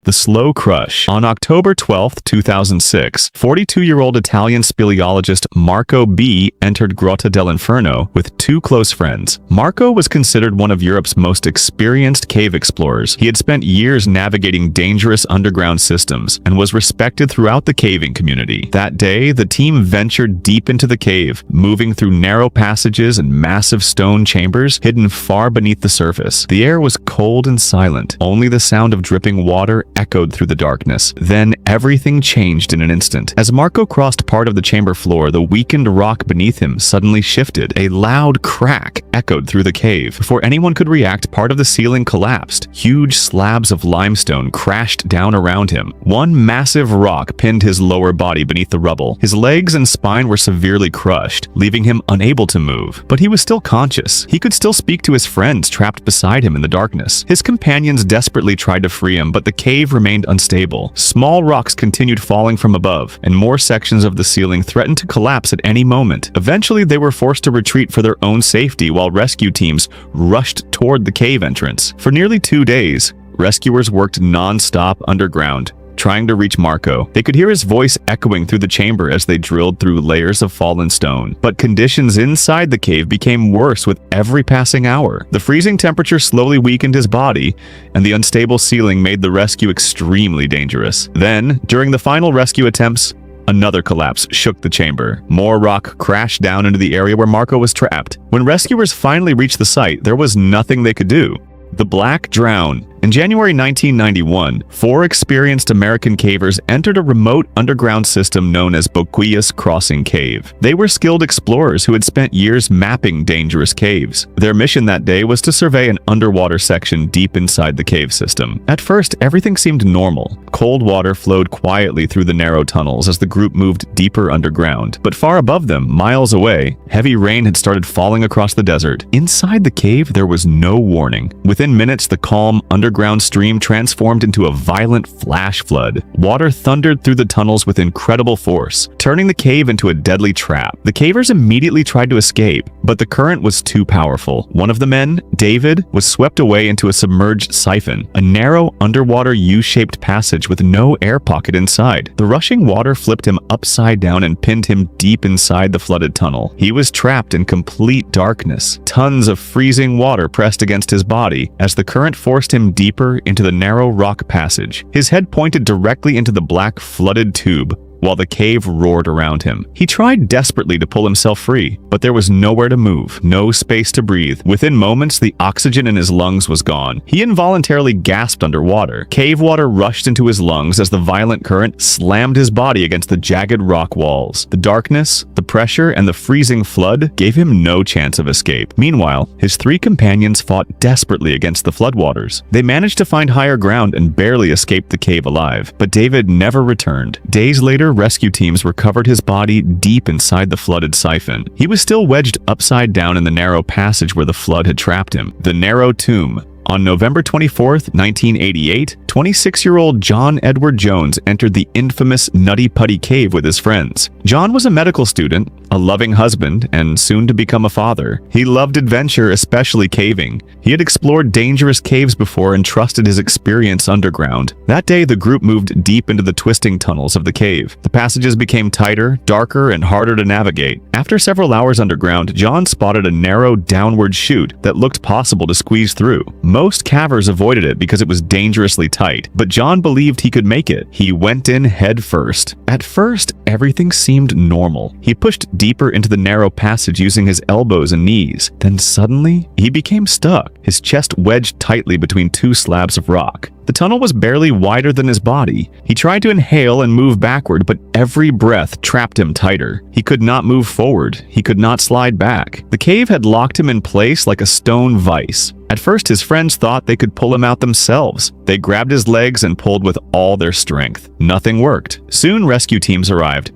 The Slow Crush. On October 12, 2006, 42-year-old Italian speleologist Marco B. entered Grotta dell'Inferno with two close friends. Marco was considered one of Europe's most experienced cave explorers. He had spent years navigating dangerous underground systems and was respected throughout the caving community. That day, the team ventured deep into the cave, moving through narrow passages and massive stone chambers hidden far beneath the surface. The air was cold and silent. Only the sound of dripping water echoed through the darkness. Then everything changed in an instant. As Marco crossed part of the chamber floor, the weakened rock beneath him suddenly shifted. A loud crack echoed through the cave. Before anyone could react, part of the ceiling collapsed. Huge slabs of limestone crashed down around him. One massive rock pinned his lower body beneath the rubble. His legs and spine were severely crushed, leaving him unable to move. But he was still conscious. He could still speak to his friends trapped beside him in the darkness. His companions desperately tried to free him, but the cave remained unstable. Small rocks continued falling from above, and more sections of the ceiling threatened to collapse at any moment. Eventually, they were forced to retreat for their own safety while rescue teams rushed toward the cave entrance. For nearly 2 days, rescuers worked non-stop underground, trying to reach Marco. They could hear his voice echoing through the chamber as they drilled through layers of fallen stone. But conditions inside the cave became worse with every passing hour. The freezing temperature slowly weakened his body, and the unstable ceiling made the rescue extremely dangerous. Then, during the final rescue attempts, another collapse shook the chamber. More rock crashed down into the area where Marco was trapped. When rescuers finally reached the site, there was nothing they could do. The Black Drown. In January 1991, 4 experienced American cavers entered a remote underground system known as Boquillas Crossing Cave. They were skilled explorers who had spent years mapping dangerous caves. Their mission that day was to survey an underwater section deep inside the cave system. At first, everything seemed normal. Cold water flowed quietly through the narrow tunnels as the group moved deeper underground. But far above them, miles away, heavy rain had started falling across the desert. Inside the cave, there was no warning. Within minutes, the calm underground stream transformed into a violent flash flood. Water thundered through the tunnels with incredible force, turning the cave into a deadly trap. The cavers immediately tried to escape, but the current was too powerful. One of the men, David, was swept away into a submerged siphon, a narrow underwater U-shaped passage with no air pocket inside. The rushing water flipped him upside down and pinned him deep inside the flooded tunnel. He was trapped in complete darkness. Tons of freezing water pressed against his body as the current forced him deeper into the narrow rock passage. His head pointed directly into the black flooded tube, while the cave roared around him. He tried desperately to pull himself free, but there was nowhere to move, no space to breathe. Within moments, the oxygen in his lungs was gone. He involuntarily gasped underwater. Cave water rushed into his lungs as the violent current slammed his body against the jagged rock walls. The darkness, the pressure, and the freezing flood gave him no chance of escape. Meanwhile, his 3 companions fought desperately against the floodwaters. They managed to find higher ground and barely escaped the cave alive, but David never returned. Days later, rescue teams recovered his body deep inside the flooded siphon. He was still wedged upside down in the narrow passage where the flood had trapped him. The Narrow Tomb. On November 24, 1988, 26-year-old John Edward Jones entered the infamous Nutty Putty Cave with his friends. John was a medical student, a loving husband, and soon to become a father. He loved adventure, especially caving. He had explored dangerous caves before and trusted his experience underground. That day, the group moved deep into the twisting tunnels of the cave. The passages became tighter, darker, and harder to navigate. After several hours underground, John spotted a narrow downward chute that looked possible to squeeze through. Most cavers avoided it because it was dangerously tight, but John believed he could make it. He went in head first. At first, everything seemed normal. He pushed deeper into the narrow passage using his elbows and knees. Then suddenly, he became stuck, his chest wedged tightly between 2 slabs of rock. The tunnel was barely wider than his body. He tried to inhale and move backward, but every breath trapped him tighter. He could not move forward. He could not slide back. The cave had locked him in place like a stone vise. At first, his friends thought they could pull him out themselves. They grabbed his legs and pulled with all their strength. Nothing worked. Soon, rescue teams arrived.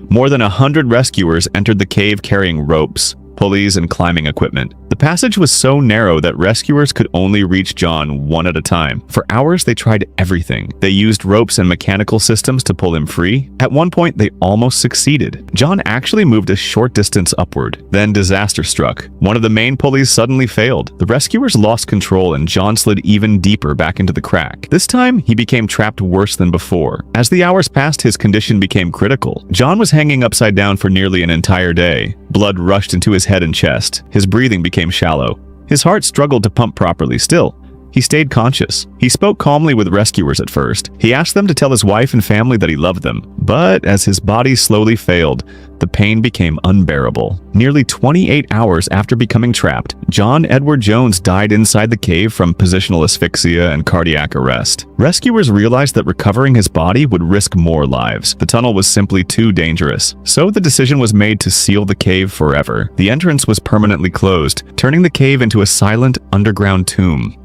More than 100 rescuers entered the cave carrying ropes, pulleys, and climbing equipment. The passage was so narrow that rescuers could only reach John one at a time. For hours, they tried everything. They used ropes and mechanical systems to pull him free. At one point, they almost succeeded. John actually moved a short distance upward. Then disaster struck. One of the main pulleys suddenly failed. The rescuers lost control and John slid even deeper back into the crack. This time, he became trapped worse than before. As the hours passed, his condition became critical. John was hanging upside down for nearly an entire day. Blood rushed into his head and chest. His breathing became shallow. His heart struggled to pump properly. Still, he stayed conscious. He spoke calmly with rescuers at first. He asked them to tell his wife and family that he loved them. But as his body slowly failed, the pain became unbearable. Nearly 28 hours after becoming trapped, John Edward Jones died inside the cave from positional asphyxia and cardiac arrest. Rescuers realized that recovering his body would risk more lives. The tunnel was simply too dangerous. So the decision was made to seal the cave forever. The entrance was permanently closed, turning the cave into a silent underground tomb.